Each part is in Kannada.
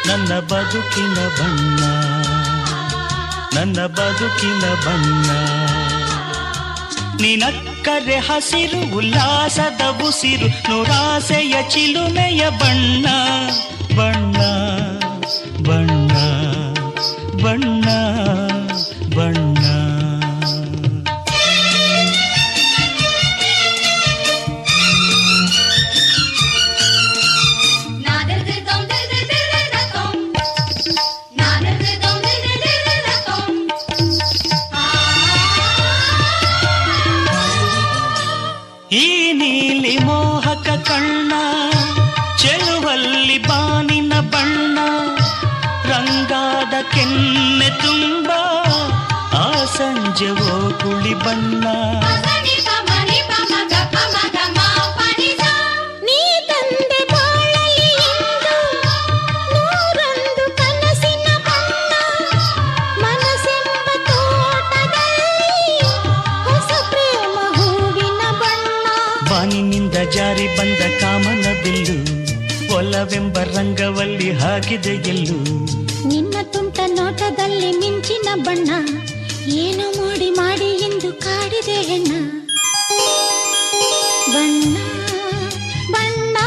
ನನ್ನ ಬದುಕಿನ ಬಣ್ಣ ನನ್ನ ಬದುಕಿನ ಬಣ್ಣ ನಿನಕ್ಕರೆ ಹಸಿರು ಉಲ್ಲಾಸದ ಉಸಿರು ನೂರಾಸೆಯ ಚಿಲುಮೆಯ ಬಣ್ಣ ಬಣ್ಣ ಬಣ್ಣ ಬಣ್ಣ ಬಣ್ಣ ಈ ನೀಲಿ ಮೋಹಕ ಕಣ್ಣ ಚೆಲುವಲ್ಲಿ ಬಾನಿನ ಬಣ್ಣ ರಂಗಾದ ಕೆನ್ನೆ ತುಂಬ ಆ ಸಂಜೆವೋ ಕುಳಿ ಬಣ್ಣ ನೀ ತಂದೆ ಬಾಳಲಿ ಎಂದು ನೂರೊಂದು ಕನಸಿನ ಬಣ್ಣ ಮನಸ್ಸೆಂಬ ತೋಟದಲ್ಲಿ ಹೊಸ ಪ್ರೇಮ ಹೂವಿನ ಬಣ್ಣ ಬಾನಿನಿಂದ ಜಾರಿ ಬಂದ ಕಾಮನ ಬಿಲ್ಲು ಒಲವೆಂಬ ರಂಗವಲ್ಲಿ ಹಾಕಿದೆ ಎಲ್ಲೂ ನಿನ್ನ ತುಂಟ ನೋಟದಲ್ಲಿ ಮಿಂಚಿನ ಬಣ್ಣ ಏನು ಮಾಡಿ ಮಾಡಿ ಎಂದು ಕಾಡಿದೆ ಹೆಣ್ಣ ಬಣ್ಣ ಬಣ್ಣ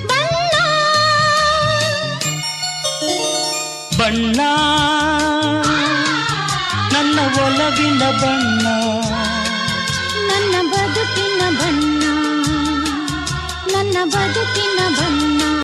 ಬಣ್ಣ ಬಣ್ಣ ನನ್ನ ಒಲವಿನ ಬಣ್ಣ ನನ್ನ ಬದುಕಿನ ಬಣ್ಣ ನನ್ನ ಬದುಕಿನ ಬಣ್ಣ